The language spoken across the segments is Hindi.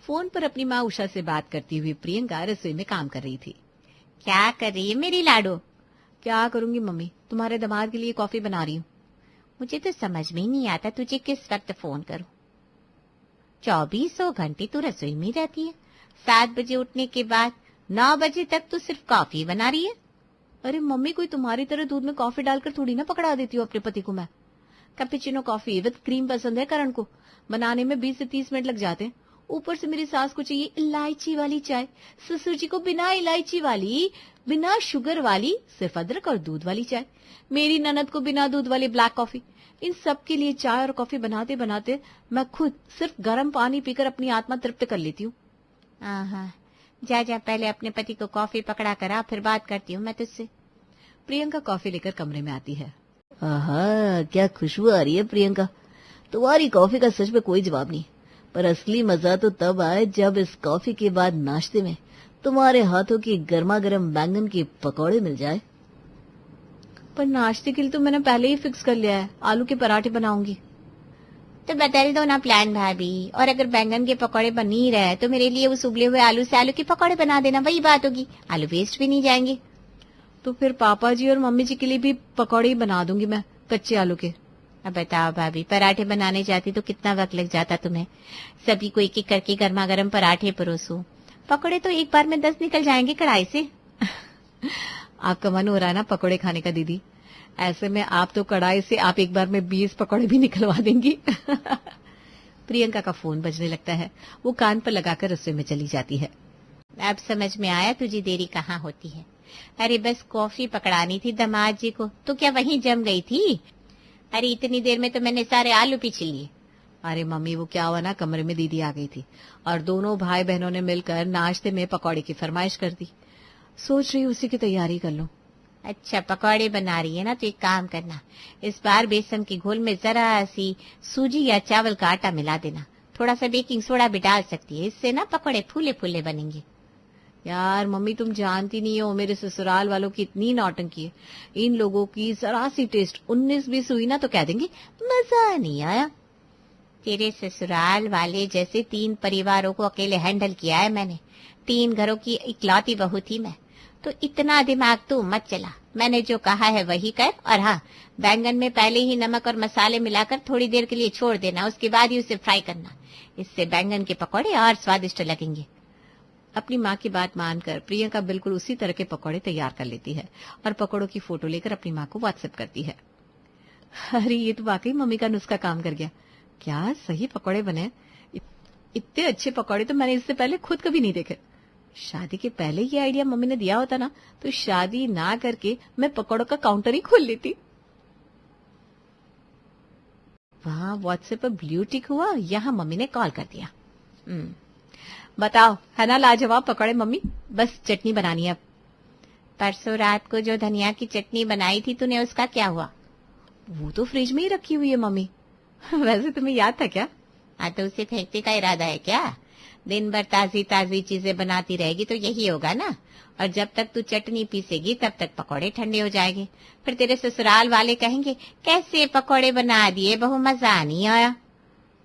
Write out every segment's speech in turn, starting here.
फोन पर अपनी माँ उषा से बात करती हुई प्रियंका रसोई में काम कर रही थी। क्या कर रही है मेरी लाडो? क्या करूंगी मम्मी, तुम्हारे दामाद के लिए कॉफी बना रही हूँ। मुझे तो समझ में ही नहीं आता तुझे किस वक्त फोन करूं। 24 घंटे तू रसोई में रहती है। 7 बजे उठने के बाद 9 बजे तक तू सिर्फ कॉफी बना रही है। अरे मम्मी, कोई तुम्हारी तरह दूध में कॉफी डालकर थोड़ी ना पकड़ा देती हूँ अपने पति को मैं। कैपेचिनो कॉफी विद क्रीम पसंद है करण को, बनाने में 20 से 30 मिनट लग जाते हैं। ऊपर से मेरी सास को चाहिए इलायची वाली चाय, ससुर जी को बिना इलायची वाली, बिना शुगर वाली, सिर्फ अदरक और दूध वाली चाय, मेरी ननद को बिना दूध वाली ब्लैक कॉफी। इन सब के लिए चाय और कॉफी बनाते बनाते मैं खुद सिर्फ गर्म पानी पीकर अपनी आत्मा तृप्त कर लेती हूँ। जा जा, पहले अपने पति को कॉफी पकड़ा करा, फिर बात करती हूँ मैं तुझसे। प्रियंका कॉफी लेकर कमरे में आती है। आहा, क्या खुशबू आ रही है प्रियंका। तुम्हारी कॉफी का सच में कोई जवाब नहीं, पर असली मजा तो तब आए जब इस कॉफी के बाद नाश्ते में तुम्हारे हाथों की गर्मा गर्म बैंगन के पकौड़े मिल जाए। पर नाश्ते के लिए तो मैंने पहले ही फिक्स कर लिया है, आलू के पराठे बनाऊंगी। तो बदल दो ना प्लान भाभी, और अगर बैंगन के पकौड़े बन ही रहे तो मेरे लिए उस उबले हुए आलू से आलू के पकौड़े बना देना, वही बात होगी, आलू वेस्ट भी नहीं जाएंगे। तो फिर पापा जी और मम्मी जी के लिए भी पकौड़े ही बना दूंगी मैं, कच्चे आलू के। अब बताओ भाभी, पराठे बनाने जाती तो कितना वक्त लग जाता तुम्हें। सभी को एक एक करके गर्मा गर्म पराठे परोसो, पकौड़े तो एक बार में 10 निकल जाएंगे कढ़ाई से। आपका मन हो रहा है ना पकौड़े खाने का दीदी, ऐसे में आप तो कढ़ाई से आप एक बार में 20 पकौड़े भी निकलवा देंगी। प्रियंका का फोन बजने लगता है, वो कान पर लगाकर रसोई में चली जाती है। अब समझ में आया तुझे देरी कहाँ होती है। अरे बस कॉफी पकड़ानी थी दामाद जी को, तो क्या वहीं जम गई थी? अरे इतनी देर में तो मैंने सारे आलू पीछ लिए। अरे मम्मी, वो क्या हुआ ना, कमरे में दीदी आ गई थी और दोनों भाई बहनों ने मिलकर नाश्ते में पकौड़े की फरमाइश कर दी। सोच रही उसी की तैयारी कर लो। अच्छा, पकौड़े बना रही है ना, तो एक काम करना, इस बार बेसन के घोल में जरा सी सूजी या चावल का आटा मिला देना, थोड़ा सा बेकिंग सोडा भी डाल सकती है, इससे ना पकौड़े फूले फूले बनेंगे। यार मम्मी, तुम जानती नहीं हो मेरे ससुराल वालों की इतनी नौटंकी है। इन लोगों की जरा सी टेस्ट 19-20 हुई ना तो कह देंगे मजा नहीं आया। तेरे ससुराल वाले जैसे 3 परिवारों को अकेले हैंडल किया है मैंने, 3 घरों की इकलौती बहू थी मैं, तो इतना दिमाग तू मत चला। मैंने जो कहा है वही कर, और हाँ, बैंगन में पहले ही नमक और मसाले मिलाकर थोड़ी देर के लिए छोड़ देना, उसके बाद ही उसे फ्राई करना, इससे बैंगन के पकौड़े और स्वादिष्ट लगेंगे। अपनी माँ की बात मानकर प्रियंका बिल्कुल उसी तरह के पकौड़े तैयार कर लेती है और पकौड़ों की फोटो लेकर अपनी माँ को व्हाट्सएप करती है। अरे ये तो वाकई मम्मी का नुस्खा काम कर गया, क्या सही पकौड़े बने। इतने अच्छे पकौड़े तो मैंने इससे पहले खुद कभी नहीं देखे। शादी के पहले ये आइडिया मम्मी ने दिया होता ना, तो शादी ना करके मैं पकौड़ों का काउंटर ही खोल लेती। वहां व्हाट्सएप पर ब्लू टिक हुआ, यहाँ मम्मी ने कॉल कर दिया। बताओ, है ना लाजवाब पकौड़े मम्मी? बस चटनी बनानी है अब। परसों रात को जो धनिया की चटनी बनाई थी तूने, उसका क्या हुआ? वो तो फ्रिज में ही रखी हुई है मम्मी। वैसे तुम्हें याद था क्या? हाँ, तो उसे फेंकने का इरादा है क्या? दिन भर ताजी ताजी चीजें बनाती रहेगी तो यही होगा ना, और जब तक तू चटनी पीसेगी तब तक पकौड़े ठंडे हो जाएंगे, फिर तेरे ससुराल वाले कहेंगे कैसे पकौड़े बना दिए बहू, मजा नहीं आया।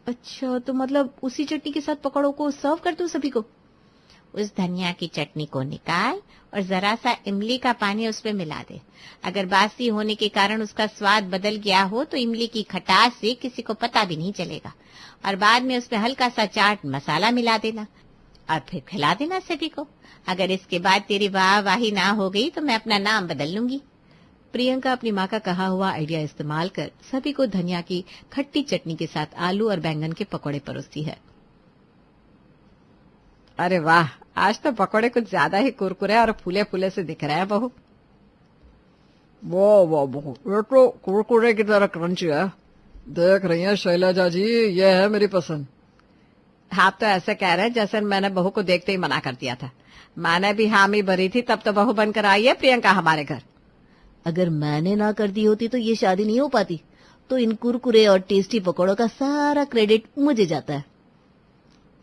अच्छा, तो मतलब उसी चटनी के साथ पकौड़ों को सर्व कर दूं सभी को? उस धनिया की चटनी को निकाल और जरा सा इमली का पानी उसमें मिला दे। अगर बासी होने के कारण उसका स्वाद बदल गया हो तो इमली की खटास से किसी को पता भी नहीं चलेगा, और बाद में उसमें हल्का सा चाट मसाला मिला देना और फिर खिला देना सभी को। अगर इसके बाद तेरी वाहवाही ना हो गई तो मैं अपना नाम बदल लूंगी। प्रियंका अपनी माँ का कहा हुआ आइडिया इस्तेमाल कर सभी को धनिया की खट्टी चटनी के साथ आलू और बैंगन के पकौड़े परोसती है। अरे वाह, आज तो पकौड़े कुछ ज्यादा ही कुरकुरे और फूले फूले से दिख रहे हैं बहू। वाह वाह बहू, ये तो कुरकुरे की तरह क्रंची है। देख रही हैं शैलजा जी, ये है मेरी पसंद। आप तो ऐसे कह रहे हैं जैसे मैंने बहू को देखते ही मना कर दिया था। मैंने भी हामी भरी थी तब तो बहू बनकर आई है प्रियंका हमारे घर। अगर मैंने ना कर दी होती तो ये शादी नहीं हो पाती, तो इन कुरकुरे और टेस्टी पकौड़ों का सारा क्रेडिट मुझे जाता है।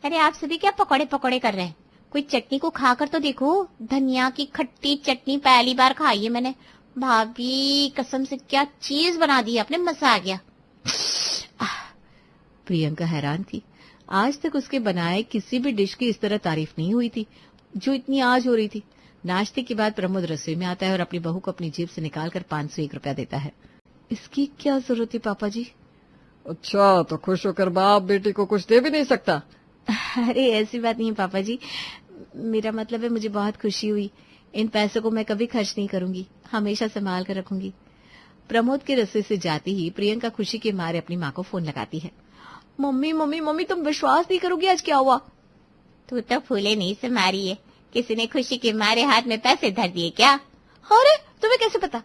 अरे आप सभी क्या पकौड़े पकौड़े कर रहे हैं? कोई चटनी को खाकर तो देखो, धनिया की खट्टी चटनी पहली बार खाई है मैंने। भाभी कसम से क्या चीज बना दी आपने, मजा आ गया। प्रियंका हैरान थी, आज तक उसके बनाए किसी भी डिश की इस तरह तारीफ नहीं हुई थी जो इतनी आज हो रही थी। नाश्ते के बाद प्रमोद रसोई में आता है और अपनी बहू को अपनी जेब से निकालकर 501 रुपया देता है। इसकी क्या जरूरत है पापा जी? अच्छा, तो खुश होकर बाप बेटी को कुछ दे भी नहीं सकता? अरे ऐसी बात नहीं है पापा जी, मेरा मतलब है मुझे बहुत खुशी हुई। इन पैसों को मैं कभी खर्च नहीं करूंगी, हमेशा संभाल कर रखूंगी। प्रमोद के रस्ते से जाती ही प्रियंका खुशी के मारे अपनी माँ को फोन लगाती है। मम्मी मम्मी मम्मी, तुम विश्वास नहीं करोगी आज क्या हुआ। तू तो फूले नहीं से मारी है, किसी ने खुशी के मारे हाथ में पैसे धर दिए क्या? अरे तुम्हें कैसे पता?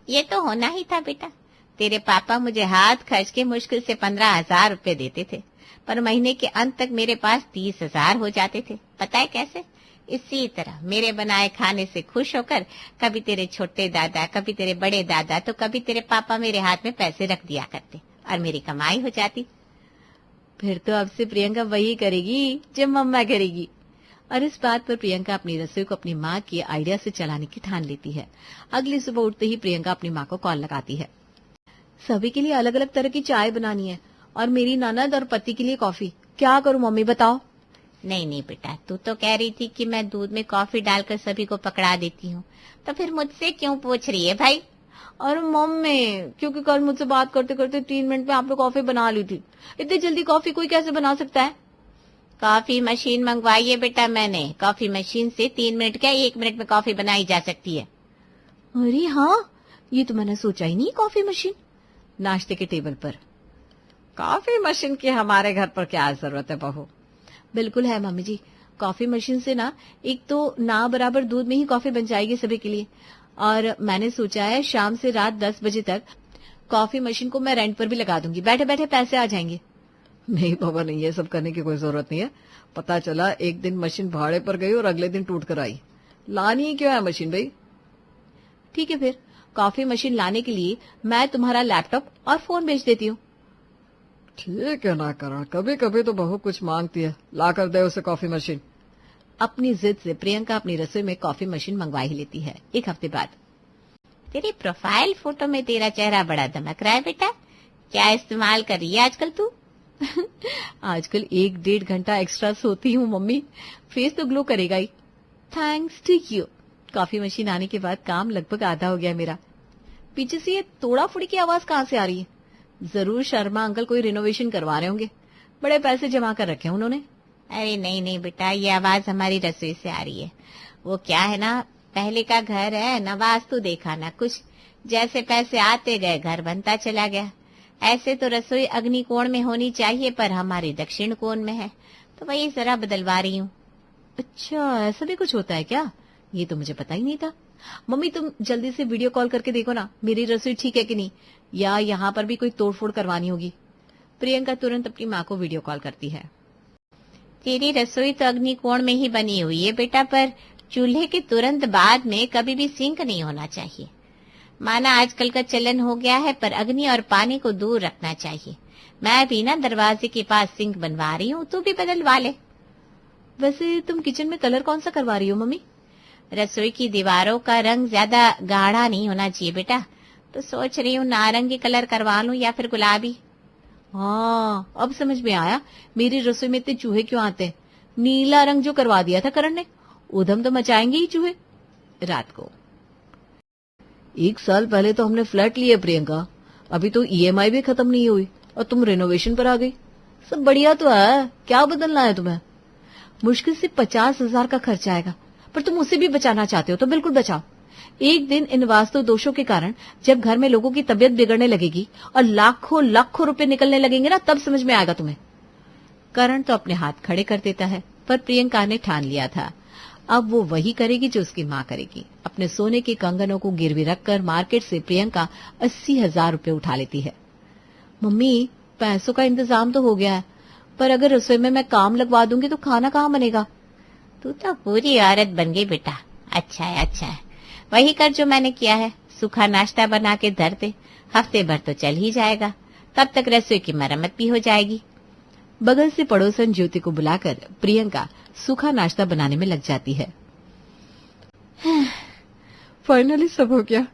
ये तो होना ही था बेटा। तेरे पापा मुझे हाथ खर्च के मुश्किल से 15,000 रुपए देते थे, पर महीने के अंत तक मेरे पास 30,000 हो जाते थे। पता है कैसे? इसी तरह मेरे बनाए खाने से खुश होकर कभी तेरे छोटे दादा, कभी तेरे बड़े दादा, तो कभी तेरे पापा मेरे हाथ में पैसे रख दिया करते और मेरी कमाई हो जाती। फिर तो अब से प्रियंका वही करेगी जो मम्मा करेगी। और इस बात पर प्रियंका अपनी रसोई को अपनी माँ के आइडिया से चलाने की ठान लेती है। अगली सुबह उठते ही प्रियंका अपनी माँ को कॉल लगाती है। सभी के लिए अलग अलग तरह की चाय बनानी है और मेरी ननद और पति के लिए कॉफी। क्या करूं मम्मी बताओ? नहीं बेटा, तू तो कह रही थी कि मैं दूध में कॉफी डालकर सभी को पकड़ा देती हूँ, तो फिर मुझसे क्यों पूछ रही है भाई? और मम्मी, क्योंकि कल मुझसे बात करते करते 3 मिनट में आपने कॉफी बना ली थी। इतनी जल्दी कॉफी कोई कैसे बना सकता है? कॉफी मशीन मंगवाई है बेटा मैंने। कॉफी मशीन से 3 मिनट क्या 1 मिनट में कॉफी बनाई जा सकती है। अरे हाँ, ये तो मैंने सोचा ही नहीं। कॉफी मशीन नाश्ते के टेबल पर। कॉफी मशीन की हमारे घर पर क्या जरूरत है बहू? बिल्कुल है मम्मी जी। कॉफी मशीन से ना एक तो ना बराबर दूध में ही कॉफी बन जाएगी सभी के लिए। और मैंने सोचा है शाम से रात 10 बजे तक कॉफी मशीन को मैं रेंट पर भी लगा दूंगी। बैठे बैठे पैसे आ जाएंगे। नहीं बाबा नहीं, ये सब करने की कोई जरूरत नहीं है। पता चला एक दिन मशीन भाड़े पर गई और अगले दिन टूट कर आई। लानी ही क्यों है मशीन भाई? ठीक है, फिर कॉफी मशीन लाने के लिए मैं तुम्हारा लैपटॉप और फोन भेज देती हूँ। ठीक है ना करण, कभी कभी तो बहू कुछ मांगती है, ला कर दे उसे कॉफी मशीन। अपनी जिद से प्रियंका अपनी रसोई में कॉफी मशीन मंगवा ही लेती है। एक हफ्ते बाद। तेरी प्रोफाइल फोटो में तेरा चेहरा बड़ा दमक रहा है बेटा। क्या इस्तेमाल कर रही है आजकल तू? आजकल 1-1.5 घंटा एक्स्ट्रा सोती हूँ मम्मी, फेस तो ग्लो करेगा ही। Thanks to you. Coffee machine आने के बाद काम लगभग आधा हो गया मेरा। पीछे से ये तोड़ा फुड़ी की आवाज कहाँ से आ रही है? जरूर शर्मा अंकल कोई रिनोवेशन करवा रहे होंगे। बड़े पैसे जमा कर रखे हैं उन्होंने। अरे नहीं बेटा, ये आवाज हमारी रसोई से आ रही है। वो क्या है ना, पहले का घर है, ना वास्तु देखा ना कुछ, जैसे पैसे आते गए घर बनता चला गया। ऐसे तो रसोई अग्नि कोण में होनी चाहिए, पर हमारी दक्षिण कोण में है, तो वही जरा बदलवा रही हूँ। अच्छा, ऐसा भी कुछ होता है क्या? ये तो मुझे पता ही नहीं था। मम्मी तुम जल्दी से वीडियो कॉल करके देखो ना मेरी रसोई ठीक है कि नहीं, या यहाँ पर भी कोई तोड़फोड़ करवानी होगी। प्रियंका तुरंत अपनी माँ को वीडियो कॉल करती है। तेरी रसोई तो अग्नि कोण में ही बनी हुई है बेटा, पर चूल्हे के तुरंत बाद में कभी भी सिंक नहीं होना चाहिए। माना आजकल का चलन हो गया है, पर अग्नि और पानी को दूर रखना चाहिए। मैं भी ना दरवाजे के पास सिंक बनवा रही हूँ, तू भी बदलवा ले। वैसे तुम किचन में कलर कौन सा करवा रही हो मम्मी? रसोई की दीवारों का रंग ज्यादा गाढ़ा नहीं होना चाहिए बेटा, तो सोच रही हूँ नारंगी कलर करवा लूं या फिर गुलाबी। हाँ, अब समझ में आया मेरी रसोई में इतने चूहे क्यों आते हैं। नीला रंग जो करवा दिया था करण ने, उधम तो मचाएंगे ही चूहे। रात को 1 साल पहले तो हमने फ्लैट लिया प्रियंका, अभी तो EMI भी खत्म नहीं हुई और तुम रेनोवेशन पर आ गई। सब बढ़िया तो है, क्या बदलना है तुम्हें? मुश्किल से 50,000 का खर्चा आएगा, पर तुम उसे भी बचाना चाहते हो तो बिल्कुल बचाओ। एक दिन इन वास्तु दोषों के कारण जब घर में लोगों की तबीयत बिगड़ने लगेगी और लाखों लाखों रुपए निकलने लगेंगे ना, तब समझ में आएगा तुम्हें। करण तो अपने हाथ खड़े कर देता है, पर प्रियंका ने ठान लिया था अब वो वही करेगी जो उसकी माँ करेगी। अपने सोने के कंगनों को गिरवी रखकर मार्केट से प्रियंका 80,000 रुपए उठा लेती है। मम्मी, पैसों का इंतजाम तो हो गया है, पर अगर रसोई में मैं काम लगवा दूंगी तो खाना कहाँ बनेगा? तू तो पूरी औरत बन गई बेटा। अच्छा है, वही कर जो मैंने किया है। सूखा नाश्ता बना के धर दे, हफ्ते भर तो चल ही जाएगा, तब तक रसोई की मरम्मत भी हो जाएगी। बगल से पड़ोसन ज्योति को बुलाकर प्रियंका सूखा नाश्ता बनाने में लग जाती है। फाइनली सब हो गया।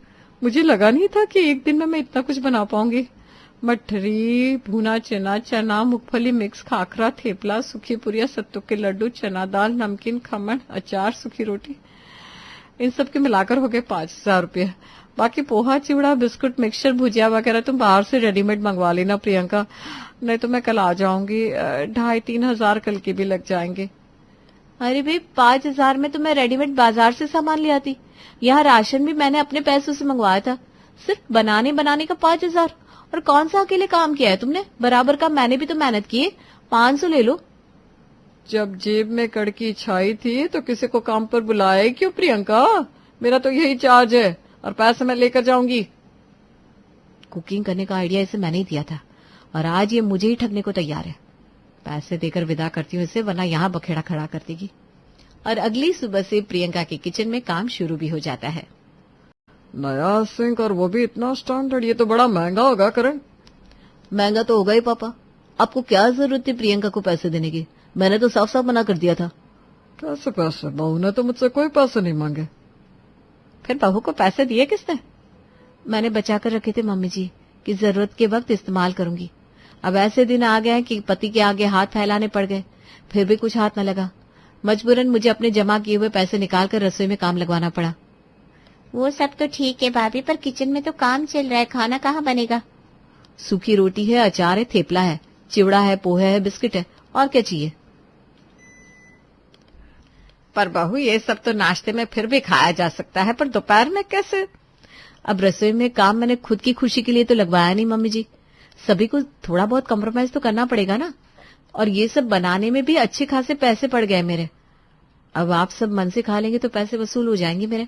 मुझे लगा नहीं था कि एक दिन में मैं इतना कुछ बना पाऊंगी। मठरी, भुना चना, चना, मूंगफली मिक्स, खाखरा, थेपला, सूखी पुरिया, सत्तू के लड्डू, चना दाल, नमकीन, खमण, अचार, सूखी रोटी, इन सब के मिलाकर हो गए 5,000 रुपये। बाकी पोहा, चिवड़ा, बिस्कुट, मिक्सचर, भुजिया वगैरह तुम बाहर से रेडीमेड मंगवा लेना प्रियंका, नहीं तो मैं कल आ जाऊंगी। 2,500-3 हजार कल के भी लग जाएंगे। अरे भाई 5,000 में तो मैं रेडीमेड बाजार से सामान ले आती। यहाँ राशन भी मैंने अपने पैसों से मंगवाया था। सिर्फ बनाने का 5,000। और कौन सा अकेले काम किया है तुमने? बराबर का मैंने भी तो मेहनत की है। 500 ले लो। जब जेब में कड़की छाई थी तो किसी को काम पर बुलाए क्यों प्रियंका? मेरा तो यही चार्ज है और पैसे मैं लेकर जाऊंगी। कुकिंग करने का आइडिया इसे मैंने ही दिया था और आज ये मुझे ही ठगने को तैयार है। पैसे देकर विदा करती हूँ इसे, वरना यहाँ बखेड़ा खड़ा कर देगी। और अगली सुबह से प्रियंका के किचन में काम शुरू भी हो जाता है। नया सिंक और वो भी इतना स्टैंडर्ड, ये तो बड़ा महंगा होगा करण। महंगा तो होगा ही पापा। आपको क्या जरूरत थी प्रियंका को पैसे देने की? मैंने तो साफ साफ मना कर दिया था। कैसे पैसे? बहू ने तो मुझसे कोई पैसे नहीं मांगे। फिर बहू को पैसे दिए किसने? मैंने बचा कर रखे थे मम्मी जी कि जरूरत के वक्त इस्तेमाल करूंगी। अब ऐसे दिन आ गए कि पति के आगे हाथ फैलाने पड़ गए, फिर भी कुछ हाथ न लगा। मजबूरन मुझे अपने जमा किए हुए पैसे निकालकर रसोई में काम लगवाना पड़ा। वो सब तो ठीक है भाभी, पर किचन में तो काम चल रहा है, खाना कहाँ बनेगा? सूखी रोटी है, अचार है, थेपला है, चिवड़ा है, पोहे है, बिस्किट है, और क्या चाहिए? पर बहू ये सब तो नाश्ते में फिर भी खाया जा सकता है, पर दोपहर में कैसे? अब रसोई में काम मैंने खुद की खुशी के लिए तो लगवाया नहीं मम्मी जी। सभी को थोड़ा बहुत कॉम्प्रोमाइज तो करना पड़ेगा ना। और ये सब बनाने में भी अच्छे खासे पैसे पड़ गए मेरे। अब आप सब मन से खा लेंगे तो पैसे वसूल हो जाएंगे मेरे।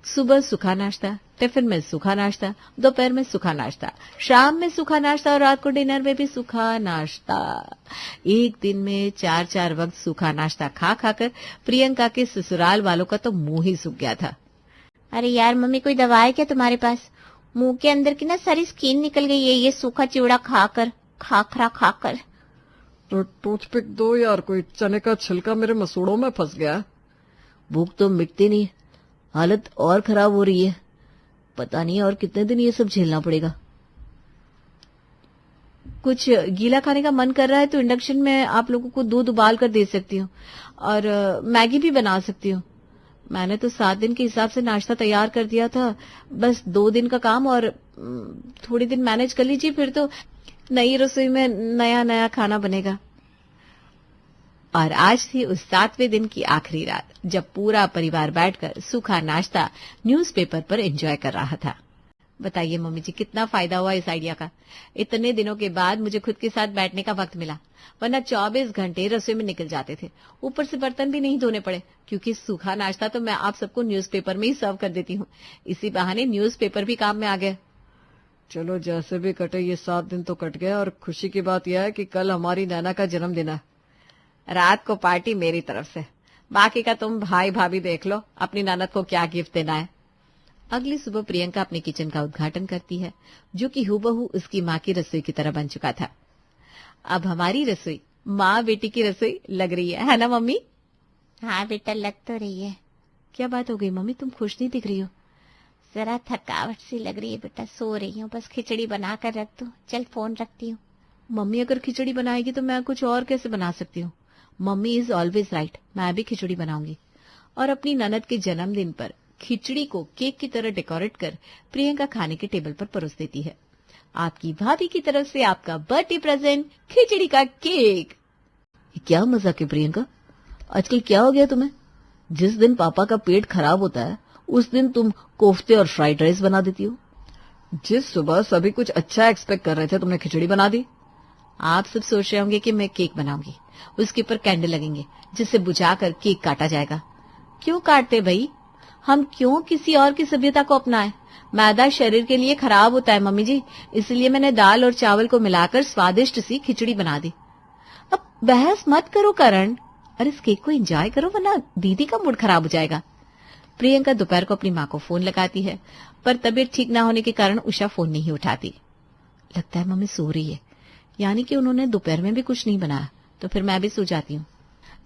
सुबह सूखा नाश्ता, टिफिन में सूखा नाश्ता, दोपहर में सूखा नाश्ता, शाम में सूखा नाश्ता और रात को डिनर में भी सूखा नाश्ता। एक दिन में 4-4 वक्त सूखा नाश्ता खा खाकर प्रियंका के ससुराल वालों का तो मुंह ही सूख गया था। अरे यार मम्मी, कोई दवा है क्या तुम्हारे पास? मुंह के अंदर की ना सारी स्किन निकल गई है ये सूखा चिवड़ा खाकर, खाखरा खाकर। तो टूथपिक दो यार, कोई चने का छिलका मेरे मसूड़ों में फंस गया। भूख तो मिटती नहीं, हालत और खराब हो रही है। पता नहीं और कितने दिन ये सब झेलना पड़ेगा। कुछ गीला खाने का मन कर रहा है तो इंडक्शन में आप लोगों को दूध उबाल कर दे सकती हूँ और मैगी भी बना सकती हूँ। मैंने तो 7 दिन के हिसाब से नाश्ता तैयार कर दिया था। बस 2 दिन का काम और थोड़ी दिन मैनेज कर लीजिए, फिर तो नई रसोई में नया नया खाना बनेगा। और आज थी उस 7वें दिन की आखिरी रात, जब पूरा परिवार बैठकर सूखा नाश्ता न्यूज़पेपर पर एंजॉय कर रहा था। बताइए मम्मी जी, कितना फायदा हुआ इस आइडिया का। इतने दिनों के बाद मुझे खुद के साथ बैठने का वक्त मिला, वरना 24 घंटे रसोई में निकल जाते थे। ऊपर से बर्तन भी नहीं धोने पड़े, क्योंकि सूखा नाश्ता तो मैं आप सबको न्यूज़पेपर में ही सर्व कर देती हूँ। इसी बहाने न्यूज़पेपर भी काम में आ गया। चलो जैसे भी कटे ये 7 दिन तो कट गए। और खुशी की बात यह है कि कल हमारी नैना का जन्मदिन है। रात को पार्टी मेरी तरफ से, बाकी का तुम भाई भाभी देख लो अपनी ननद को क्या गिफ्ट देना है। अगली सुबह प्रियंका अपने किचन का उद्घाटन करती है, जो कि हूबहू उसकी माँ की रसोई की तरह बन चुका था। अब हमारी रसोई माँ बेटी की रसोई लग रही है ना मम्मी? हाँ बेटा, लग तो रही है। क्या बात हो गई मम्मी, तुम खुश नहीं दिख रही हो? जरा थकावट सी लग रही है बेटा, सो रही हूँ। बस खिचड़ी बना कर रख दो, चल फोन रखती हूँ। मम्मी अगर खिचड़ी बनाएगी तो मैं कुछ और कैसे बना सकती हूँ? Mummy is always right. मैं भी खिचड़ी बनाऊंगी। और अपनी ननद के जन्मदिन पर खिचड़ी को केक की तरह डेकोरेट कर प्रियंका खाने के टेबल पर परोस देती है। आपकी भाभी की तरफ से आपका बर्थडे प्रेजेंट, खिचड़ी का केक। क्या मजाक है प्रियंका, आजकल क्या हो गया तुम्हें? जिस दिन पापा का पेट खराब होता है उस दिन तुम कोफ्ते और फ्राइड राइस बना देती हो। जिस सुबह सभी कुछ अच्छा एक्सपेक्ट कर रहे थे तुमने खिचड़ी बना दी। आप सब सोच रहे होंगे कि मैं केक बनाऊंगी, उसके ऊपर कैंडल लगेंगे जिससे बुझाकर केक काटा जाएगा। क्यों काटते भाई? हम क्यों किसी और की सभ्यता को अपनाएं? मैदा शरीर के लिए खराब होता है मम्मी जी, इसलिए मैंने दाल और चावल को मिलाकर स्वादिष्ट सी खिचड़ी बना दी। अब बहस मत करो करण, और इस केक को एंजॉय करो, वरना दीदी का मूड खराब हो जाएगा। प्रियंका दोपहर को अपनी माँ को फोन लगाती है, पर तबीयत ठीक न होने के कारण उषा फोन नहीं उठाती। लगता है मम्मी सो रही है, यानी कि उन्होंने दोपहर में भी कुछ नहीं बनाया, तो फिर मैं भी सो जाती हूँ।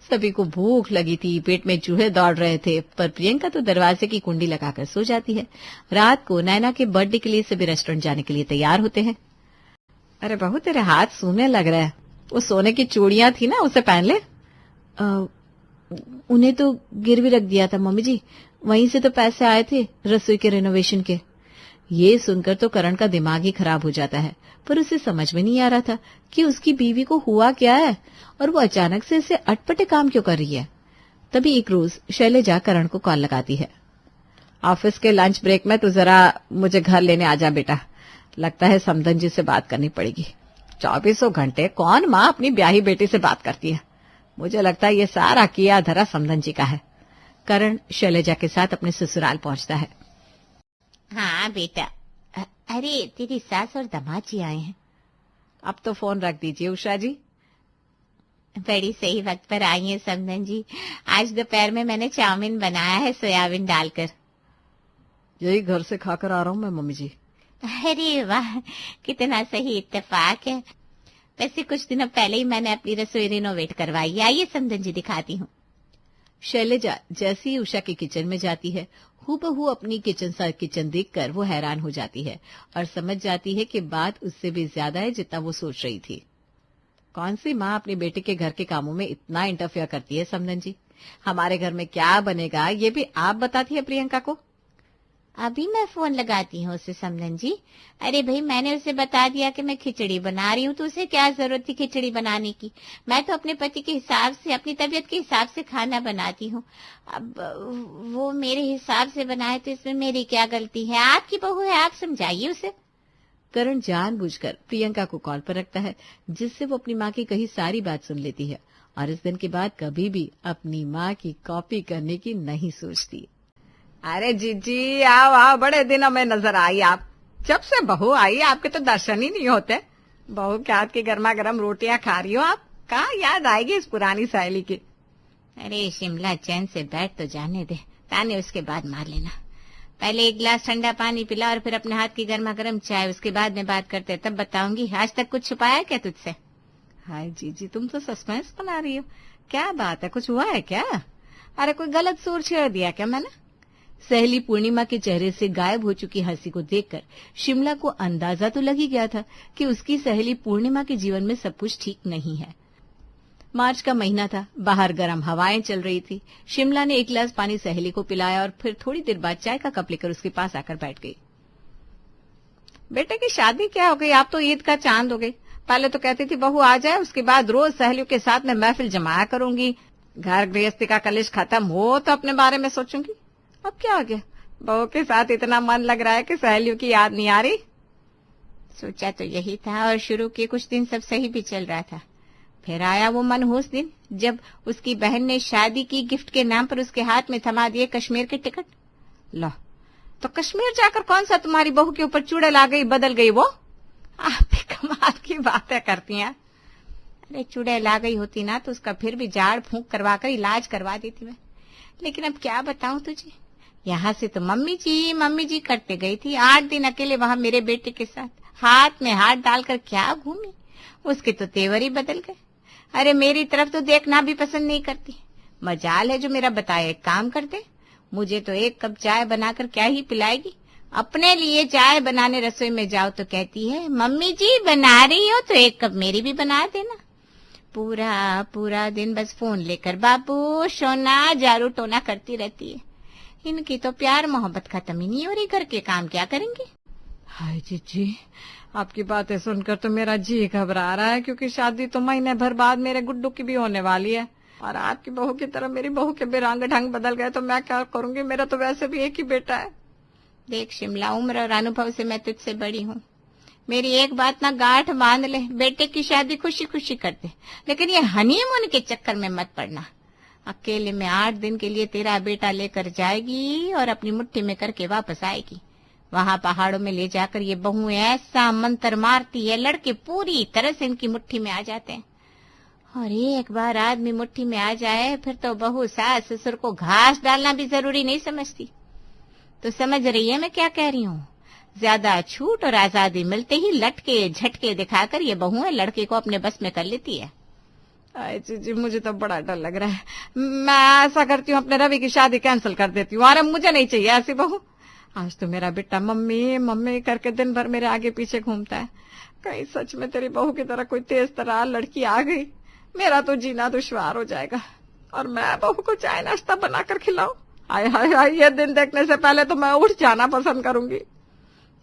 सभी को भूख लगी थी, पेट में चूहे दौड़ रहे थे, पर प्रियंका तो दरवाजे की कुंडी लगाकर सो जाती है। रात को नैना के बर्थडे के लिए सभी रेस्टोरेंट जाने के लिए तैयार होते हैं। अरे बहू तेरे हाथ सूने लग रहे हैं। वो सोने की चूड़ियां थी ना, उसे पहन ले। उन्हें तो गिरवी रख दिया था मम्मी जी, वहीं से तो पैसे आए थे रसोई के रेनोवेशन के। ये सुनकर तो करण का दिमाग ही खराब हो जाता है, पर उसे समझ में नहीं आ रहा था कि उसकी बीवी को हुआ क्या है और वो अचानक से ऐसे अटपटे काम क्यों कर रही है। तभी एक रोज शैलेजा करण को कॉल लगाती है। ऑफिस के लंच ब्रेक में तू जरा मुझे घर लेने आ जा बेटा, लगता है समधन जी से बात करनी पड़ेगी। 24 घंटे कौन माँ अपनी ब्याही बेटी से बात करती है, मुझे लगता है ये सारा किया धरा समधन जी का है। करण शैलेजा के साथ अपने ससुराल पहुंचता है। हाँ बेटा, अरे तेरी सास और दामाद जी आए हैं। अब तो फोन रख दीजिए उषा जी। बड़ी सही वक्त पर आई हैं समधन जी। आज दोपहर में मैंने चाउमीन बनाया है सोयाबीन डालकर। यही घर से खाकर आ रहा हूँ मैं मम्मी जी। अरे वाह, कितना सही इत्तेफाक है। वैसे कुछ दिनों पहले ही मैंने अपनी रसोई रिनोवेट करवाई है। आइए समधन जी दिखाती हूँ। शैलेजा जैसे ही उषा के किचन में जाती है, हूबहू अपनी किचन देखकर वो हैरान हो जाती है और समझ जाती है कि बात उससे भी ज्यादा है जितना वो सोच रही थी। कौन सी माँ अपनी बेटी के घर के कामों में इतना इंटरफेयर करती है समधन जी? हमारे घर में क्या बनेगा ये भी आप बताती है प्रियंका को। अभी मैं फोन लगाती हूँ उसे समधन जी। अरे भाई, मैंने उसे बता दिया कि मैं खिचड़ी बना रही हूँ, तो उसे क्या जरूरत थी खिचड़ी बनाने की। मैं तो अपने पति के हिसाब से, अपनी तबीयत के हिसाब से खाना बनाती हूँ। अब वो मेरे हिसाब से बनाए तो इसमें मेरी क्या गलती है? आपकी बहू है, आप समझाइए उसे। करण जानबूझकर प्रियंका को कॉल पर रखता है, जिससे वो अपनी माँ की कही सारी बात सुन लेती है और इस दिन के बाद कभी भी अपनी माँ की कॉपी करने की नहीं सोचती। अरे जीजी आओ आओ, बड़े दिनों में नजर आई आप। जब से बहू आई आपके तो दर्शन ही नहीं होते। बहू के हाथ की गर्मा गर्म रोटियां खा रही हो आप, कहाँ याद आएगी इस पुरानी सहेली की। अरे शिमला, चैन से बैठ तो जाने दे, ताने उसके बाद मार लेना। पहले एक गिलास ठंडा पानी पिला और फिर अपने हाथ की गर्मा गर्म चाय, उसके बाद में बात करते, तब बताऊंगी। आज तक कुछ छुपाया क्या तुझसे? हाय जीजी, तुम तो सस्पेंस बना रही हो। क्या बात है, कुछ हुआ है क्या? अरे कोई गलत सुर छेड़ दिया क्या मैंने? सहेली पूर्णिमा के चेहरे से गायब हो चुकी हंसी को देखकर शिमला को अंदाजा तो लग ही गया था कि उसकी सहेली पूर्णिमा के जीवन में सब कुछ ठीक नहीं है। मार्च का महीना था, बाहर गर्म हवाएं चल रही थी। शिमला ने एक गिलास पानी सहेली को पिलाया और फिर थोड़ी देर बाद चाय का कप लेकर उसके पास आकर बैठ गई। बेटे की शादी क्या हो गई? आप तो ईद का चांद हो गई। पहले तो कहती थी बहू आ जाए, उसके बाद रोज सहेलियों के साथ में महफिल जमाया करूंगी, घर गृहस्थी का कलेश खत्म हो तो अपने बारे में सोचूंगी। अब क्या हो गया? बहू के साथ इतना मन लग रहा है कि सहेलियों की याद नहीं आ रही। सोचा तो यही था, और शुरू के कुछ दिन सब सही भी चल रहा था। फिर आया वो मनहूस दिन जब उसकी बहन ने शादी की गिफ्ट के नाम पर उसके हाथ में थमा दिए कश्मीर के टिकट। लो, तो कश्मीर जाकर कौन सा तुम्हारी बहू के ऊपर चुड़ैल आ गई, बदल गई वो? आप भी कमाल की बातें करती हैं। अरे चुड़ैल आ गई होती ना तो उसका फिर भी झाड़ फूंक करवा कर इलाज करवा देती मैं। लेकिन अब क्या बताऊं तुझे, यहाँ से तो मम्मी जी करते गई थी। 8 दिन अकेले वहां मेरे बेटे के साथ हाथ में हाथ डालकर क्या घूमी। उसके तो तेवर ही बदल गए। अरे मेरी तरफ तो देखना भी पसंद नहीं करती। मजाल है जो मेरा बताया एक काम करते, मुझे तो एक कप चाय बनाकर क्या ही पिलाएगी। अपने लिए चाय बनाने रसोई में जाओ तो कहती है मम्मी जी बना रही हो तो एक कप मेरी भी बना देना। पूरा दिन बस फोन लेकर बाबू सोना जारू टोना करती रहती है। इनकी तो प्यार मोहब्बत खत्म ही नहीं हो रही, घर के काम क्या करेंगे। हाय जीजी, आपकी बातें सुनकर तो मेरा जी घबरा रहा है, क्योंकि शादी तो महीने भर बाद मेरे गुड्डू की भी होने वाली है। और आपकी बहू की तरह मेरी बहू के भी रंग ढंग बदल गए तो मैं क्या करूंगी? मेरा तो वैसे भी एक ही बेटा है। देख शिमला, उम्र और अनुभव से मैं तुझसे बड़ी हूँ। मेरी एक बात ना गांठ बांध ले, बेटे की शादी खुशी खुशी कर दे, लेकिन ये हनीमून के चक्कर में मत पड़ना। अकेले में 8 दिन के लिए तेरा बेटा लेकर जाएगी और अपनी मुट्ठी में करके वापस आएगी। वहां पहाड़ों में ले जाकर ये बहू ऐसा मंत्र मारती है, लड़के पूरी तरह से इनकी मुट्ठी में आ जाते हैं। और एक बार आदमी मुट्ठी में आ जाए फिर तो बहू सास ससुर को घास डालना भी जरूरी नहीं समझती। तो समझ रही है मैं क्या कह रही हूँ? ज्यादा छूट और आजादी मिलते ही लटके झटके दिखाकर ये बहू लड़के को अपने बस में कर लेती है। जी मुझे तो बड़ा डर लग रहा है। मैं ऐसा करती हूँ, अपने रवि की शादी कैंसिल कर देती हूँ। अरे मुझे नहीं चाहिए ऐसी बहू। आज तो मेरा बेटा मम्मी मम्मी करके दिन भर मेरे आगे पीछे घूमता है। कहीं सच में तेरी बहू की तरह कोई तेज तरार लड़की आ गई, मेरा तो जीना दुश्वार हो जाएगा। और मैं बहू को चाय नाश्ता बनाकर खिलाऊं? हाय हाय हाय, ये दिन देखने से पहले तो मैं उठ जाना पसंद करूंगी।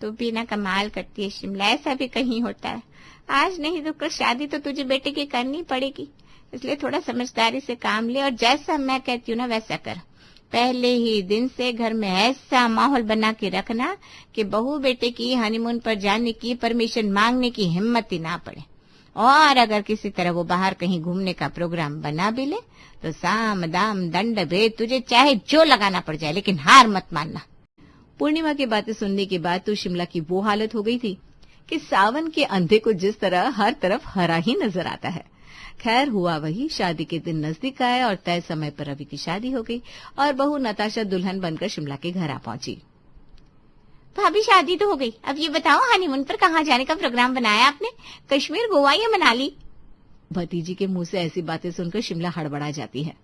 तू भी ना कमाल करती है शिमला, ऐसा भी कहीं होता है। आज नहीं तो कल शादी तो तुझे बेटे की करनी पड़ेगी, इसलिए थोड़ा समझदारी से काम ले और जैसा मैं कहती हूँ ना वैसा कर। पहले ही दिन से घर में ऐसा माहौल बना के रखना कि बहू बेटे की हनीमून पर जाने की परमिशन मांगने की हिम्मत ही ना पड़े। और अगर किसी तरह वो बाहर कहीं घूमने का प्रोग्राम बना भी ले तो साम दाम दंड भेद तुझे चाहे जो लगाना पड़ जाए, लेकिन हार मत मानना। पूर्णिमा की बातें सुनने के बाद तो शिमला की वो हालत हो गई थी कि सावन के अंधे को जिस तरह हर तरफ हरा ही नजर आता है। खैर हुआ वही, शादी के दिन नजदीक आए और तय समय पर रवि की शादी हो गई और बहू नताशा दुल्हन बनकर शिमला के घर आ पहुंची। भाभी शादी तो हो गई, अब ये बताओ हनीमून पर कहाँ जाने का प्रोग्राम बनाया आपने? कश्मीर, गोवा या मनाली? भतीजी के मुंह से ऐसी बातें सुनकर शिमला हड़बड़ा जाती है।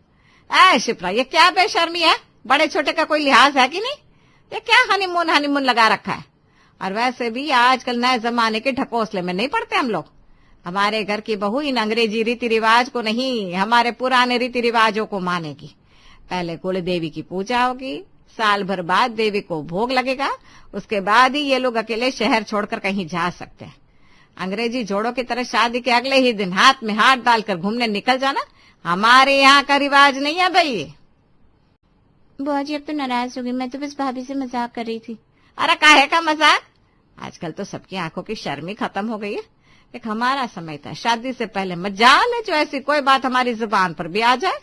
ऐ शिप्रा, ये क्या बेशर्मी है? बड़े छोटे का कोई लिहाज है कि नहीं? ये क्या हनीमून हनीमून लगा रखा है? और वैसे भी आजकल नए जमाने के ढकोसले में नहीं पड़ते हम लोग। हमारे घर की बहू इन अंग्रेजी रीति रिवाज को नहीं, हमारे पुराने रीति रिवाजों को मानेगी। पहले कुल देवी की पूजा होगी, साल भर बाद देवी को भोग लगेगा, उसके बाद ही ये लोग अकेले शहर छोड़कर कहीं जा सकते हैं। अंग्रेजी जोड़ों की तरह शादी के अगले ही दिन हाथ में हाथ डालकर घूमने निकल जाना हमारे यहाँ का रिवाज नहीं है भाई। बुआ जी अब तो नाराज हो गई, मैं तो बस भाभी से मजाक कर रही थी। अरे काहे का मजाक? आजकल तो सबकी आंखों की शर्म ही खत्म हो गई है। एक हमारा समय था, शादी से पहले मजाल है जो ऐसी कोई बात हमारी जुबान पर भी आ जाए,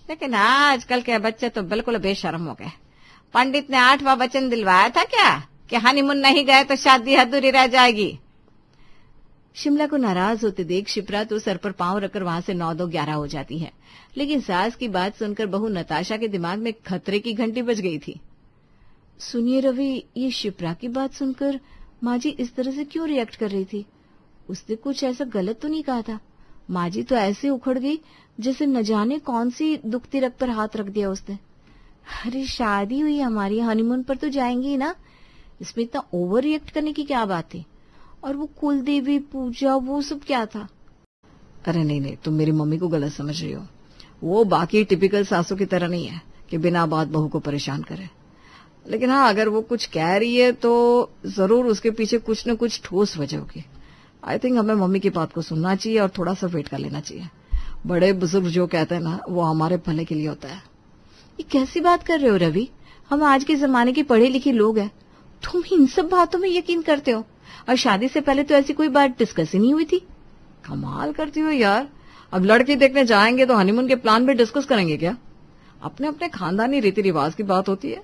लेकिन आजकल के बच्चे तो बिल्कुल बेशर्म हो गए। पंडित ने 8वां वचन दिलवाया था क्या कि हनीमून नहीं गए तो शादी अधूरी रह जाएगी। शिमला को नाराज होते देख शिप्रा तो सर पर पांव रखकर वहां से 9-2-11 हो जाती है, लेकिन सास की बात सुनकर बहू नताशा के दिमाग में खतरे की घंटी बज गई थी। सुनिए रवि, ये शिप्रा की बात सुनकर माँ जी इस तरह से क्यों रिएक्ट कर रही थी? उसने कुछ ऐसा गलत तो नहीं कहा था? माँ जी तो ऐसे उखड़ गई जैसे न जाने कौन सी दुखती रग पर हाथ रख दिया उसने। अरे शादी हुई हमारी, हनीमून पर तो जाएंगी ही ना, इसमें इतना ओवर रिएक्ट करने की क्या बात थी? और वो कुल देवी पूजा वो सब क्या था? अरे नहीं, तुम मेरी मम्मी को गलत समझ रही हो। वो बाकी टिपिकल सासों की तरह नहीं है कि बिना बात बहू को परेशान करे। लेकिन हाँ, अगर वो कुछ कह रही है तो जरूर उसके पीछे कुछ न कुछ ठोस वजह होगी। आई थिंक हमें मम्मी की बात को सुनना चाहिए और थोड़ा सा वेट कर लेना चाहिए। बड़े बुजुर्ग जो कहते हैं ना, वो हमारे भले के लिए होता है। ये कैसी बात कर रहे हो रवि? हम आज के जमाने के पढ़े लिखे लोग हैं, तुम इन सब बातों में यकीन करते हो? और शादी से पहले तो ऐसी कोई बात डिस्कस ही नहीं हुई थी। कमाल करती हो यार। अब लड़की देखने जाएंगे तो हनीमून के प्लान भी डिस्कस करेंगे क्या? अपने अपने खानदानी रीति रिवाज की बात होती है।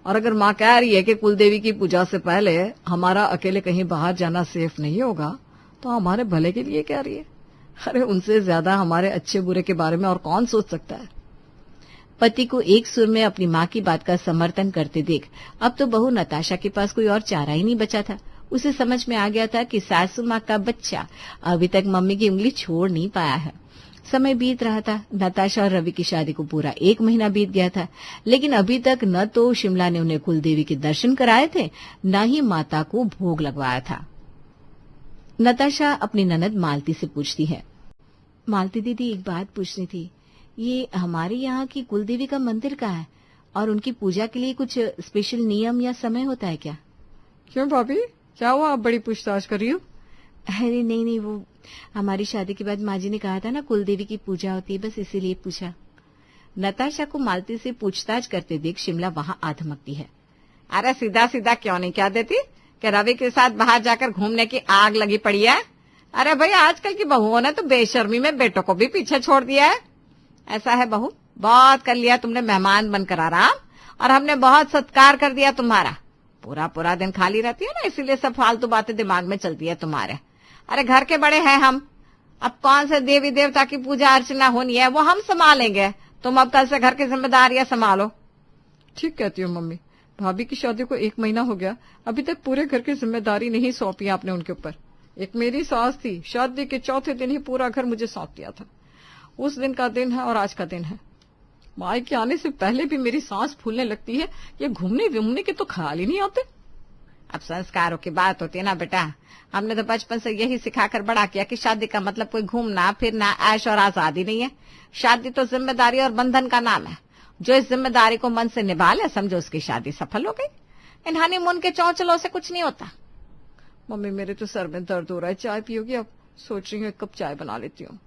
और अगर माँ कह रही है कि कुलदेवी की पूजा से पहले हमारा अकेले कहीं बाहर जाना सेफ नहीं होगा, तो हमारे भले के लिए कह रही है। अरे उनसे ज्यादा हमारे अच्छे बुरे के बारे में और कौन सोच सकता है। पति को एक सुर में अपनी माँ की बात का समर्थन करते देख अब तो बहू नताशा के पास कोई और चारा ही नहीं बचा था। उसे समझ में आ गया था कि सासू माँ का बच्चा अभी तक मम्मी की उंगली छोड़ नहीं पाया है। समय बीत रहा था। नताशा और रवि की शादी को पूरा 1 महीना बीत गया था, लेकिन अभी तक न तो शिमला ने उन्हें कुलदेवी के दर्शन कराए थे, न ही माता को भोग लगवाया था। नताशा अपनी ननद मालती से पूछती है, मालती दीदी एक बात पूछनी थी, ये हमारे यहाँ की कुलदेवी का मंदिर कहाँ है और उनकी पूजा के लिए कुछ स्पेशल नियम या समय होता है क्या? क्यों भाभी, क्या हुआ? आप बड़ी पूछताछ कर रही हो? अरे नहीं, वो हमारी शादी के बाद माँ जी ने कहा था ना कुलदेवी की पूजा होती है, बस इसीलिए पूछा। नताशा को मालती से पूछताछ करते देख शिमला वहां आधमकती है। अरे सीधा सीधा क्यों नहीं कह देती कि रवि के साथ बाहर जाकर घूमने की आग लगी पड़ी है? अरे भाई, आजकल की बहुओं ने तो बेशर्मी में बेटों को भी पीछे छोड़ दिया है। ऐसा है बहू, बहुत कर लिया तुमने मेहमान बनकर आराम, और हमने बहुत सत्कार कर दिया तुम्हारा। पूरा दिन खाली रहती है ना, इसीलिए सब फालतू बातें दिमाग में चलती है तुम्हारे। अरे घर के बड़े हैं हम, अब कौन से देवी देवता की पूजा अर्चना होनी है वो हम संभालेंगे। तुम अब कल से घर की जिम्मेदारियां संभालो। ठीक कहती हो मम्मी। भाभी की शादी को 1 महीना हो गया, अभी तक पूरे घर की जिम्मेदारी नहीं सौंपी आपने उनके ऊपर। एक मेरी सास थी, शादी के चौथे दिन ही पूरा घर मुझे सौंप दिया था। उस दिन का दिन है और आज का दिन है। माई के आने से पहले भी मेरी सांस फूलने लगती है, ये घूमने वूमने के तो ख्याल ही नहीं आते। अब संस्कारों की बात होती है ना बेटा, हमने तो बचपन से यही सिखाकर बड़ा किया कि शादी का मतलब कोई घूमना फिरना ऐश और आजादी नहीं है। शादी तो जिम्मेदारी और बंधन का नाम है। जो इस जिम्मेदारी को मन से निभा ले, समझो उसकी शादी सफल हो गई। इन हनीमून के चौचलों से कुछ नहीं होता। मम्मी मेरे तो सर में दर्द हो रहा है, चाय पियोगी? अब सोच रही हूँ 1 कप चाय बना लेती हूँ।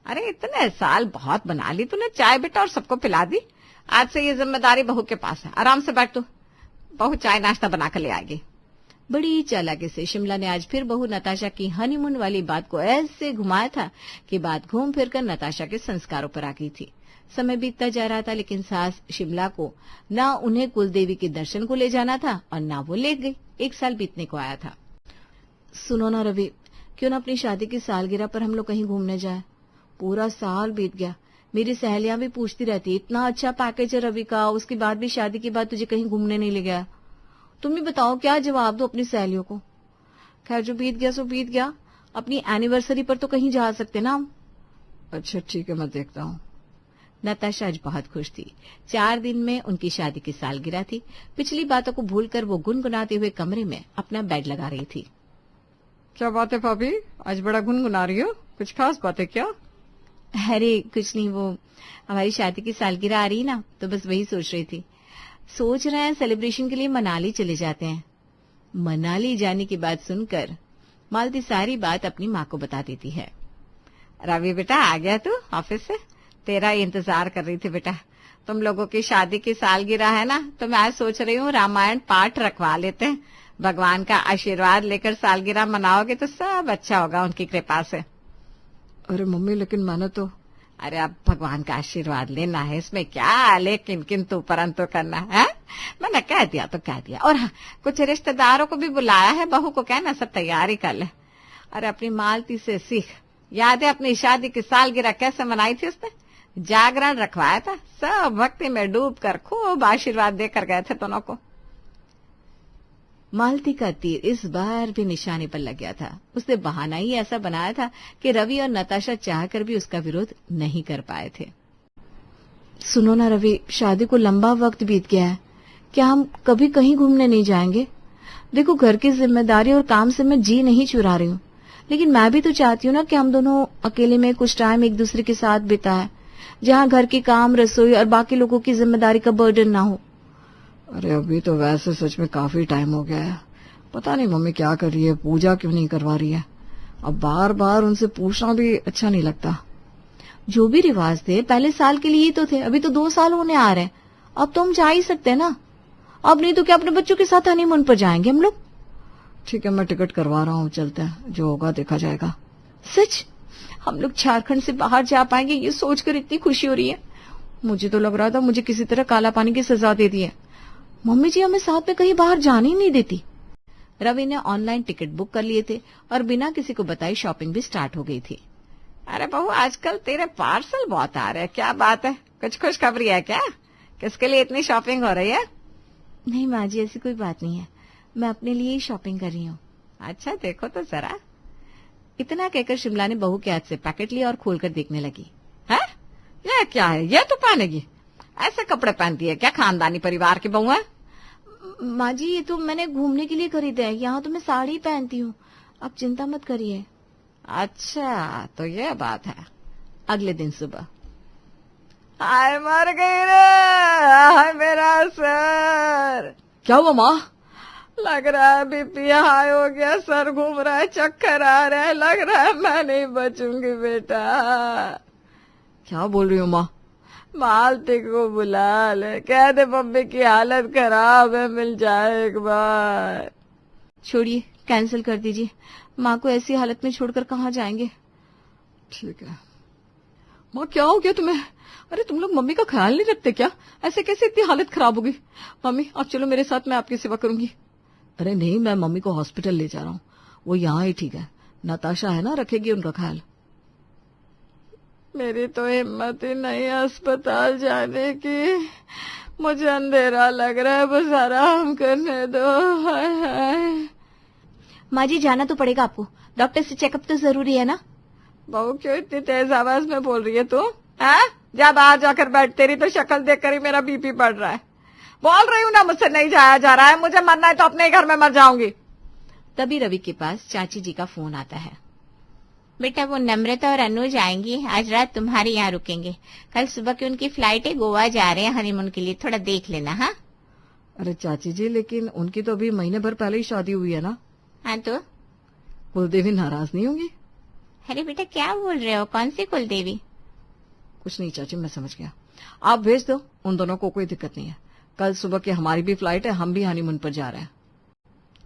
अरे इतने साल बहुत बना ली तूने चाय बेटा और सबको पिला दी। आज से ये जिम्मेदारी बहू के पास है। आराम से बैठ तू, बहू चाय नाश्ता बना कर ले आएगी। बड़ी चालाकी से शिमला ने आज फिर बहू नताशा की हनीमून वाली बात को ऐसे घुमाया था कि बात घूम फिर कर नताशा के संस्कारों पर आ गई थी। समय बीतता जा रहा था, लेकिन सास शिमला को ना उन्हें कुलदेवी के दर्शन को ले जाना था और ना वो ले गई। 1 साल बीतने को आया था। सुनो ना रवि, क्यों ना अपनी शादी की सालगिरह पर हम लोग कहीं घूमने जाए? पूरा साल बीत गया, मेरी सहेलियां भी पूछती रहती, इतना अच्छा पैकेज है रवि का, उसके बाद भी शादी के बाद तुझे कहीं घूमने नहीं ले गया। तुम ही बताओ क्या जवाब दो अपनी सहेलियों को। खैर जो बीत गया सो बीत गया, अपनी एनिवर्सरी पर तो कहीं जा सकते ना हम। अच्छा ठीक है, मैं देखता हूँ। नताशा आज बहुत खुश थी। 4 दिन में उनकी शादी की सालगिरह थी। पिछली बातों को भूलकर वो गुनगुनाते हुए कमरे में अपना बेड लगा रही थी। क्या बात है भाभी, आज बड़ा गुनगुना रही हो? कुछ खास बात है क्या? अरे कुछ नहीं, वो हमारी शादी की सालगिरह आ रही ना, तो बस वही सोच रही थी। सोच रहे हैं सेलिब्रेशन के लिए मनाली चले जाते हैं। मनाली जाने की बात सुनकर मालती सारी बात अपनी माँ को बता देती है। रवि बेटा आ गया तू ऑफिस से? तेरा इंतजार कर रही थी बेटा। तुम लोगों की शादी की सालगिरह है ना, तो मैं आज सोच रही हूँ रामायण पाठ रखवा लेते हैं। भगवान का आशीर्वाद लेकर सालगिरह मनाओगे तो सब अच्छा होगा उनकी कृपा से। अरे मम्मी लेकिन मैंने तो, अरे अब भगवान का आशीर्वाद लेना है, इसमें क्या लेकिन किंतु परंतु करना है? मैंने कह दिया तो कह दिया। और हाँ, कुछ रिश्तेदारों को भी बुलाया है, बहू को कहना सब तैयारी कर ले। अरे अपनी मालती से सीख, याद है अपनी शादी की सालगिरह कैसे मनाई थी उसने? जागरण रखवाया था, सब भक्ति में डूब कर खूब आशीर्वाद देकर गए थे दोनों को। मालती का तीर इस बार भी निशाने पर लग गया था। उसने बहाना ही ऐसा बनाया था कि रवि और नताशा चाहकर भी उसका विरोध नहीं कर पाए थे। सुनो ना रवि, शादी को लंबा वक्त बीत गया है, क्या हम कभी कहीं घूमने नहीं जाएंगे? देखो घर की जिम्मेदारी और काम से मैं जी नहीं चुरा रही हूँ, लेकिन मैं भी तो चाहती हूँ ना कि हम दोनों अकेले में कुछ टाइम एक दूसरे के साथ बिताएं, जहाँ घर के काम, रसोई और बाकी लोगों की जिम्मेदारी का बर्डन ना हो। अरे अभी तो वैसे सच में काफी टाइम हो गया है। पता नहीं मम्मी क्या कर रही है, पूजा क्यों नहीं करवा रही है। अब बार बार उनसे पूछना भी अच्छा नहीं लगता। जो भी रिवाज थे पहले साल के लिए ही तो थे, अभी तो 2 साल होने आ रहे हैं। अब तो हम जा ही सकते हैं ना। अब नहीं तो क्या अपने बच्चों के साथ हनीमून पर जाएंगे हम लोग। ठीक है, मैं टिकट करवा रहा हूँ, चलते हैं, जो होगा देखा जाएगा। सच हम लोग झारखंड से बाहर जा पाएंगे, ये सोचकर इतनी खुशी हो रही है। मुझे तो लग रहा था मुझे किसी तरह काला पानी की सजा दे दी है। मम्मी जी हमें साथ में कहीं बाहर जाने ही नहीं देती। रवि ने ऑनलाइन टिकट बुक कर लिए थे और बिना किसी को बताई शॉपिंग भी स्टार्ट हो गई थी। अरे बहू आजकल तेरे पार्सल बहुत आ रहे हैं, क्या बात है? कुछ खुशखबरी है क्या? किसके लिए इतनी शॉपिंग हो रही है? नहीं माँ जी, ऐसी कोई बात नहीं है, मैं अपने लिए ही शॉपिंग कर रही हूँ। अच्छा देखो तो जरा। इतना कहकर शिमला ने बहू के हाथ से पैकेट लिया और खोलकर देखने लगी। है ये क्या है? ये तो पहनेगी? ऐसे कपड़े पहनती है क्या? खानदानी परिवार की बहू है? माँ जी ये तो मैंने घूमने के लिए खरीदा है, यहाँ तो मैं साड़ी पहनती हूँ, आप चिंता मत करिए। अच्छा तो ये बात है। अगले दिन सुबह, हाय मर गई रे, हाय मेरा सर। क्या हुआ माँ? लग रहा है बीपी हाई हो गया, सर घूम रहा है, चक्कर आ रहा है, लग रहा है मैं नहीं बचूंगी बेटा। क्या बोल रही हो माँ? मालती को बुला ले, कह दे मम्मी की हालत खराब है, मिल जाए एक बार। छोड़िए, कैंसिल कर दीजिए, माँ को ऐसी हालत में छोड़कर कहाँ जाएंगे। ठीक है। माँ क्या हो गया तुम्हें? अरे तुम लोग मम्मी का ख्याल नहीं रखते क्या? ऐसे कैसे इतनी हालत खराब हो गई? मम्मी आप चलो मेरे साथ, मैं आपकी सेवा करूंगी। अरे नहीं, मैं मम्मी को हॉस्पिटल ले जा रहा हूँ, वो यहाँ ही ठीक है। नताशा है ना, रखेगी उनका ख्याल। मेरी तो हिम्मत ही नहीं अस्पताल जाने की, मुझे अंधेरा लग रहा है, बस आराम करने दो। हाय हाय। माँ जी जाना तो पड़ेगा आपको, डॉक्टर से चेकअप तो जरूरी है ना। बहू क्यों इतनी तेज आवाज में बोल रही है तू? जा बाहर जाकर बैठ, तेरी तो शक्ल देखकर ही मेरा बीपी बढ़ रहा है। बोल रही हूँ ना, मुझसे नहीं जाया जा रहा है, मुझे मरना है तो अपने ही घर में मर जाऊंगी। तभी रवि के पास चाची जी का फोन आता है। बेटा वो नम्रता और अनुज आएंगी, आज रात तुम्हारे यहाँ रुकेंगे, कल सुबह की उनकी फ्लाइट है, गोवा जा रहे हैं हनीमून के लिए, थोड़ा देख लेना। हाँ अरे चाची जी, लेकिन उनकी तो अभी महीने भर पहले ही शादी हुई है ना। हाँ तो कुलदेवी नाराज नहीं होंगी? अरे बेटा क्या बोल रहे हो, कौन सी कुलदेवी? कुछ नहीं चाची, मैं समझ गया। आप भेज दो, उन दोनों को कोई दिक्कत नहीं है। कल सुबह की हमारी भी फ्लाइट है, हम भी हनीमून पर जा रहे हैं।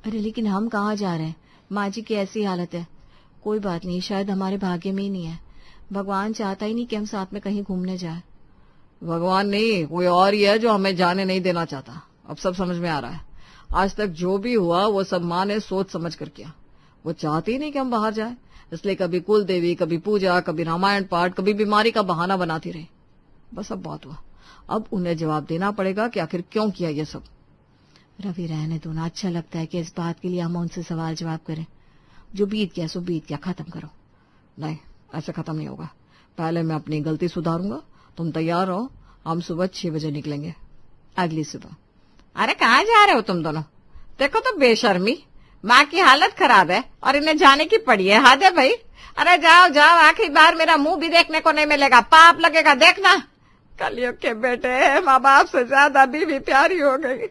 अरे लेकिन हम कहाँ जा रहे हैं, माँ जी की ऐसी हालत है। कोई बात नहीं, शायद हमारे भाग्य में ही नहीं है। भगवान चाहता ही नहीं कि हम साथ में कहीं घूमने जाए। भगवान नहीं, कोई और ही है जो हमें जाने नहीं देना चाहता। अब सब समझ में आ रहा है। आज तक जो भी हुआ वो सब माँ ने सोच समझ कर किया। वो चाहती ही नहीं कि हम बाहर जाए, इसलिए कभी कुल देवी, कभी पूजा, कभी रामायण पाठ, कभी बीमारी का बहाना बनाती रही। बस अब बहुत हुआ, अब उन्हें जवाब देना पड़ेगा कि आखिर क्यों किया ये सब। रवि रहने दो ना, अच्छा लगता है कि इस बात के लिए हम उनसे सवाल जवाब करें। जो बीत गया सो बीत गया, खत्म करो। नहीं, ऐसे खत्म नहीं होगा। पहले मैं अपनी गलती सुधारूंगा। तुम तैयार रहो, हम सुबह 6 बजे निकलेंगे, अगली सुबह। अरे कहाँ जा रहे हो तुम दोनों? देखो तो बेशर्मी, माँ की हालत खराब है और इन्हें जाने की पड़ी है। हद है भाई। अरे जाओ जाओ, आखिरी बार मेरा मुंह भी देखने को नहीं मिलेगा, पाप लगेगा देखना। कलयुग के बेटे, माँ बाप से ज्यादा बीवी प्यारी हो गई।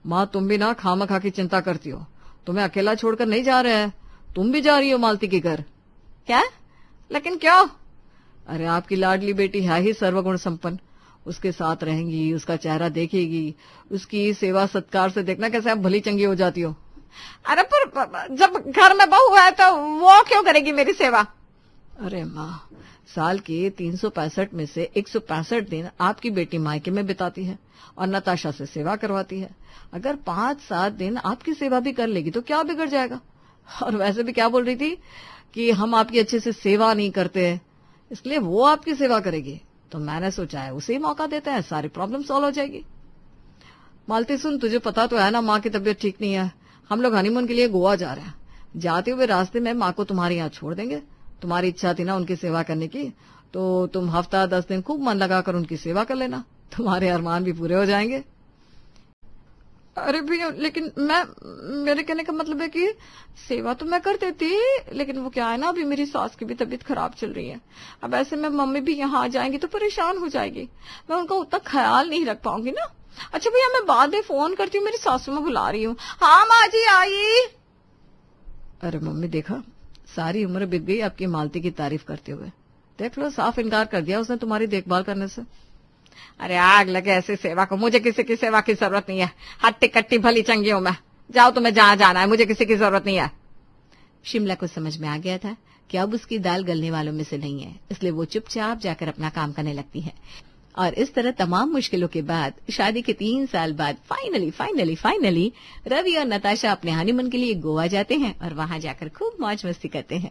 माँ तुम भी ना खामखा की चिंता करती हो। तुम्हें अकेला छोड़कर नहीं जा रहे हैं, तुम भी जा रही हो मालती के घर। क्या? लेकिन क्यों? अरे आपकी लाडली बेटी है ही सर्वगुण संपन्न, उसके साथ रहेंगी, उसका चेहरा देखेगी, उसकी सेवा सत्कार से देखना कैसे आप भली चंगी हो जाती हो। अरे पर जब घर में बहू है तो वो क्यों करेगी मेरी सेवा? अरे माँ, साल के 365 में से 165 दिन आपकी बेटी मायके में बिताती है और नताशा से सेवा करवाती है। अगर 5-7 दिन आपकी सेवा भी कर लेगी तो क्या बिगड़ जाएगा? और वैसे भी क्या बोल रही थी कि हम आपकी अच्छे से सेवा नहीं करते हैं, इसलिए वो आपकी सेवा करेगी। तो मैंने सोचा है उसे ही मौका देते हैं, सारी प्रॉब्लम सॉल्व हो जाएगी। मालती सुन, तुझे पता तो है ना माँ की तबीयत ठीक नहीं है। हम लोग हनीमून के लिए गोवा जा रहे हैं। जाते हुए रास्ते में माँ को तुम्हारे यहाँ छोड़ देंगे। तुम्हारी इच्छा थी ना उनकी सेवा करने की, तो तुम हफ्ता 10 दिन खूब मन लगाकर उनकी सेवा कर लेना, तुम्हारे अरमान भी पूरे हो जाएंगे। अरे भैया, लेकिन मेरे कहने का मतलब है कि सेवा तो मैं कर देती, लेकिन वो क्या है ना, अभी मेरी सास की भी तबीयत खराब चल रही है। अब ऐसे में मम्मी भी यहाँ आ जाएंगी तो परेशान हो जाएगी, मैं उनका उतना ख्याल नहीं रख पाऊंगी ना। अच्छा भैया, मैं बाद में फोन करती हूँ, मेरी सासू माँ बुला रही हूँ। हाँ माँ जी आई। अरे मम्मी देखा, सारी उम्र बीत गई आपकी मालती की तारीफ करते हुए। देख लो, साफ इनकार कर दिया उसने तुम्हारी देखभाल करने से। अरे आग लगे ऐसी सेवा को, मुझे किसी की सेवा की जरूरत नहीं है। हट्टी कट्टी भली चंगी हूं मैं। जाओ तुम्हें जहां जाना है, मुझे किसी की जरूरत नहीं है। शिमला को समझ में आ गया था कि अब उसकी दाल गलने वालों में से नहीं है, इसलिए वो चुपचाप जाकर अपना काम करने लगती है। और इस तरह तमाम मुश्किलों के बाद शादी के 3 साल बाद फाइनली रवि और नताशा अपने हनीमून के लिए गोवा जाते हैं और वहां जाकर खूब मौज मस्ती करते हैं।